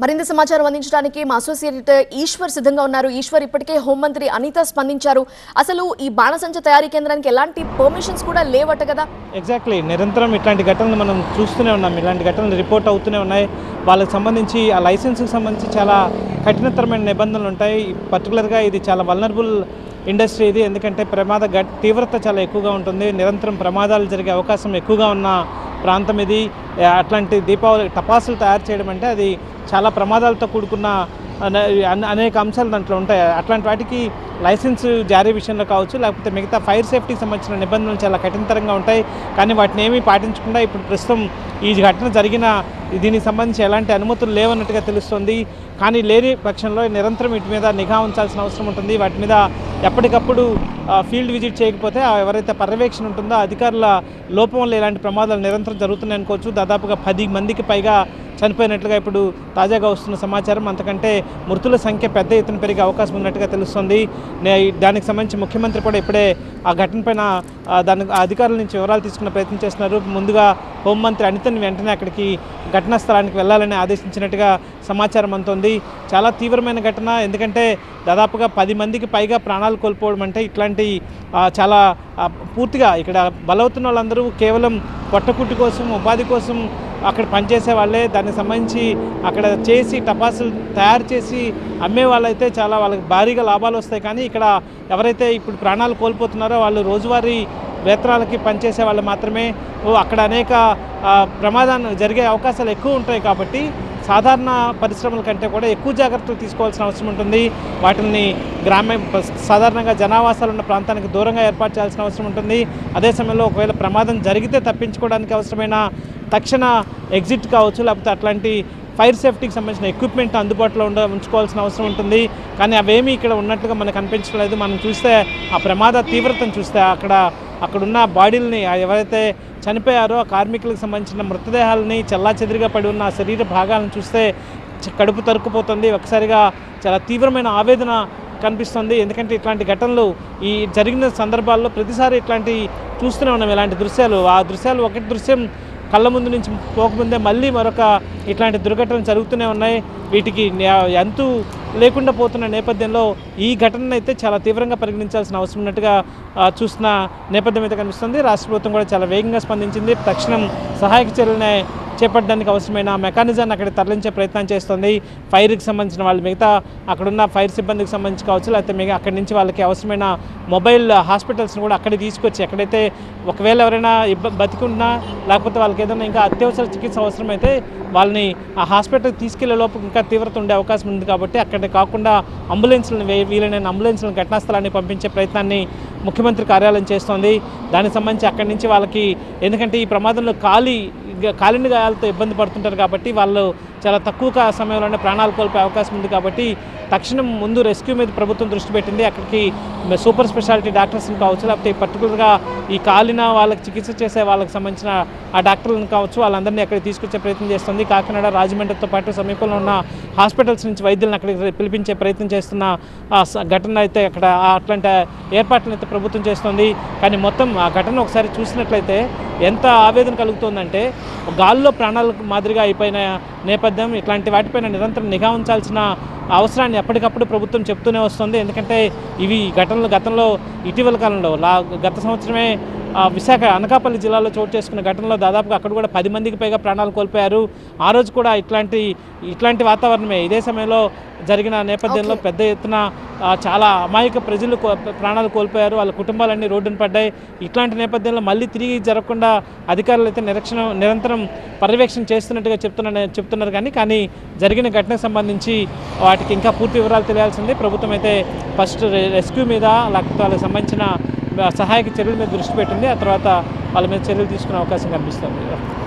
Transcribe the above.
మరింత సమాచారం అందించడానికి మా అసోసియేట్ ఈశ్వర్ సిద్ధంగా ఉన్నారు. ఈశ్వర్, ఇప్పటికే హోంమంత్రి అనిత స్పందించారు. అసలు ఈ బాణసంచ తయారీ కేంద్రానికి ఎలాంటి పర్మిషన్స్ కూడా లేవట కదా? ఎగ్జాక్ట్లీ, నిరంతరం ఇట్లాంటి ఘటనలు మనం చూస్తూనే ఉన్నాం. ఇలాంటి ఘటనలు రిపోర్ట్ అవుతూనే ఉన్నాయి. వాళ్ళకి సంబంధించి ఆ లైసెన్స్కి సంబంధించి చాలా కఠినతరమైన నిబంధనలు ఉంటాయి. పర్టికులర్గా ఇది చాలా వల్నరబుల్ ఇండస్ట్రీ ఇది. ఎందుకంటే తీవ్రత చాలా ఎక్కువగా ఉంటుంది. నిరంతరం ప్రమాదాలు జరిగే అవకాశం ఎక్కువగా ఉన్న ప్రాంతం ఇది. అట్లాంటి దీపావళి టపాసులు తయారు చేయడం అంటే అది చాలా ప్రమాదాలతో కూడుకున్న అనేక అంశాలు దాంట్లో ఉంటాయి. అట్లాంటి వాటికి లైసెన్స్ జారీ విషయంలో కావచ్చు, లేకపోతే మిగతా ఫైర్ సేఫ్టీకి సంబంధించిన నిబంధనలు చాలా కఠినతరంగా ఉంటాయి. కానీ వాటిని ఏమీ పాటించకుండా ఇప్పుడు ప్రస్తుతం ఈ ఘటన జరిగిన దీనికి సంబంధించి ఎలాంటి అనుమతులు లేవన్నట్టుగా తెలుస్తుంది. కానీ లేని పక్షంలో నిరంతరం వీటి మీద నిఘా ఉంచాల్సిన అవసరం ఉంటుంది. వాటి మీద ఎప్పటికప్పుడు ఫీల్డ్ విజిట్ చేయకపోతే ఎవరైతే పర్యవేక్షణ ఉంటుందో అధికారుల లోపం వల్ల ఇలాంటి ప్రమాదాలు నిరంతరం జరుగుతున్నాయి అనుకోవచ్చు. దాదాపుగా 10 మందికి పైగా చనిపోయినట్లుగా ఇప్పుడు తాజాగా వస్తున్న సమాచారం. అంతకంటే మృతుల సంఖ్య పెద్ద ఎత్తున పెరిగే అవకాశం ఉన్నట్టుగా తెలుస్తుంది. దానికి సంబంధించి ముఖ్యమంత్రి కూడా ఇప్పుడే ఆ ఘటనపైన దానికి అధికారుల నుంచి వివరాలు తీసుకునే ప్రయత్నం చేస్తున్నారు. ముందుగా హోంమంత్రి అనితని వెంటనే అక్కడికి ఘటనా స్థలానికి వెళ్ళాలని ఆదేశించినట్టుగా సమాచారం అందుతోంది. చాలా తీవ్రమైన ఘటన. ఎందుకంటే దాదాపుగా 10 మందికి పైగా ప్రాణాలు కోల్పోవడం అంటే ఇట్లాంటి చాలా పూర్తిగా ఇక్కడ బలవుతున్న వాళ్ళందరూ కేవలం పొట్టకుట్టు కోసం, ఉపాధి కోసం అక్కడ పనిచేసే వాళ్ళే. దానికి సంబంధించి అక్కడ చేసి టపాసులు తయారు చేసి అమ్మే వాళ్ళైతే చాలా వాళ్ళకి భారీగా లాభాలు వస్తాయి. కానీ ఇక్కడ ఎవరైతే ఇప్పుడు ప్రాణాలు కోల్పోతున్నారో వాళ్ళు రోజువారీ వేతనాలకి పనిచేసే వాళ్ళు మాత్రమే. అక్కడ అనేక ప్రమాదాలు జరిగే అవకాశాలు ఎక్కువ ఉంటాయి. కాబట్టి సాధారణ పరిశ్రమల కంటే కూడా ఎక్కువ జాగ్రత్తలు తీసుకోవాల్సిన అవసరం ఉంటుంది. వాటిని సాధారణంగా జనావాసాలు ఉన్న ప్రాంతానికి దూరంగా ఏర్పాటు చేయాల్సిన అవసరం ఉంటుంది. అదే సమయంలో ఒకవేళ ప్రమాదం జరిగితే తప్పించుకోవడానికి అవసరమైన తక్షణ ఎగ్జిట్ కావచ్చు, లేకపోతే అట్లాంటి ఫైర్ సేఫ్టీకి సంబంధించిన ఎక్విప్మెంట్ అందుబాటులో ఉంచుకోవాల్సిన అవసరం ఉంటుంది. కానీ అవేమీ ఇక్కడ ఉన్నట్టుగా మనకు అనిపించడం లేదు. మనం చూస్తే ఆ ప్రమాద తీవ్రతను చూస్తే అక్కడున్న బాడీలని, ఎవరైతే చనిపోయారో ఆ కార్మికులకు సంబంధించిన మృతదేహాలని, చెల్లాచెదిరిగా పడి ఉన్న శరీర భాగాలను చూస్తే కడుపు తరుక్కుపోతుంది. ఒకసారిగా చాలా తీవ్రమైన ఆవేదన కనిపిస్తుంది. ఎందుకంటే ఇట్లాంటి ఘటనలు ఈ జరిగిన సందర్భాల్లో ప్రతిసారి ఇట్లాంటి చూస్తూనే ఉన్నాం. ఇలాంటి దృశ్యాలు, ఆ దృశ్యాలు ఒకటి దృశ్యం కళ్ళ ముందు నుంచి పోకముందే మళ్ళీ మరొక ఇట్లాంటి దుర్ఘటనలు జరుగుతూనే ఉన్నాయి. వీటికి ఎంతూ లేకుండా పోతున్న నేపథ్యంలో ఈ ఘటనను అయితే చాలా తీవ్రంగా పరిగణించాల్సిన అవసరం ఉన్నట్టుగా చూస్తున్న నేపథ్యం అయితే కనిపిస్తుంది. రాష్ట్ర ప్రభుత్వం కూడా చాలా వేగంగా స్పందించింది. తక్షణం సహాయక చర్యలనే చేపట్టడానికి అవసరమైన మెకానిజాన్ని అక్కడ తరలించే ప్రయత్నం చేస్తుంది. ఫైర్కి సంబంధించిన వాళ్ళు, మిగతా అక్కడున్న ఫైర్ సిబ్బందికి సంబంధించి కావచ్చు, లేకపోతే అక్కడి నుంచి వాళ్ళకి అవసరమైన మొబైల్ హాస్పిటల్స్ని కూడా అక్కడికి తీసుకొచ్చి, ఎక్కడైతే ఒకవేళ ఎవరైనా బతికున్నా లేకపోతే వాళ్ళకి ఏదైనా ఇంకా అత్యవసర చికిత్స అవసరమైతే వాళ్ళని ఆ హాస్పిటల్కి తీసుకెళ్లే లోపు ఇంకా తీవ్రత ఉండే అవకాశం ఉంది. కాబట్టి అక్కడ కాకుండా అంబులెన్స్లను, వీలైన అంబులెన్స్లను ఘటనా స్థలాన్ని పంపించే ప్రయత్నాన్ని ముఖ్యమంత్రి కార్యాలయం చేస్తోంది. దానికి సంబంధించి అక్కడి నుంచి వాళ్ళకి, ఎందుకంటే ఈ ప్రమాదంలో కాలిన గాయాలతో ఇబ్బంది పడుతుంటారు కాబట్టి వాళ్ళు చాలా తక్కువ సమయంలోనే ప్రాణాలు కోల్పోయే అవకాశం ఉంది. కాబట్టి తక్షణం ముందు రెస్క్యూ మీద ప్రభుత్వం దృష్టి పెట్టింది. అక్కడికి సూపర్ స్పెషాలిటీ డాక్టర్స్ని కావచ్చు, లేకపోతే పర్టికులర్గా ఈ కాలిన వాళ్ళకి చికిత్స చేసే వాళ్ళకి సంబంధించిన ఆ డాక్టర్లను కావచ్చు, వాళ్ళందరినీ అక్కడికి తీసుకొచ్చే ప్రయత్నం చేస్తుంది. కాకినాడ, రాజమండ్రితో పాటు సమీపంలో ఉన్న హాస్పిటల్స్ నుంచి వైద్యులను అక్కడికి పిలిపించే ప్రయత్నం చేస్తున్న ఘటన అయితే అక్కడ అట్లాంటి ఏర్పాట్లను అయితే ప్రభుత్వం చేస్తుంది. కానీ మొత్తం ఆ ఘటన ఒకసారి చూసినట్లయితే ఎంత ఆవేదన కలుగుతుందంటే, గాల్లో ప్రాణాలకు మాదిరిగా అయిపోయిన నేపథ్యం. ఇట్లాంటి వాటిపైన నిరంతరం నిఘా ఉంచాల్సిన అవసరాన్ని ఎప్పటికప్పుడు ప్రభుత్వం చెప్తూనే వస్తుంది. ఎందుకంటే ఇవి ఘటనలు గతంలో ఇటీవల కాలంలో గత సంవత్సరమే విశాఖ అనకాపల్లి జిల్లాలో చోటు చేసుకున్న ఘటనలో దాదాపుగా అక్కడ కూడా 10 మందికి పైగా ప్రాణాలు కోల్పోయారు. ఆ రోజు కూడా ఇట్లాంటి వాతావరణమే ఇదే సమయంలో జరిగిన నేపథ్యంలో పెద్ద ఎత్తున చాలా అమాయక ప్రజలు ప్రాణాలు కోల్పోయారు. వాళ్ళ కుటుంబాలన్నీ రోడ్డున పడ్డాయి. ఇట్లాంటి నేపథ్యంలో మళ్ళీ తిరిగి జరగకుండా అధికారులు అయితే నిరంతరం పర్యవేక్షణ చేస్తున్నట్టుగా చెప్తున్నారు. కానీ జరిగిన ఘటనకు సంబంధించి వాటికి ఇంకా పూర్తి వివరాలు తెలియాల్సింది. ప్రభుత్వం అయితే ఫస్ట్ రెస్క్యూ మీద, లేకపోతే వాళ్ళకి సంబంధించిన సహాయక చర్యల మీద దృష్టి పెట్టింది. ఆ తర్వాత వాళ్ళ మీద చర్యలు తీసుకునే అవకాశం కనిపిస్తుంది.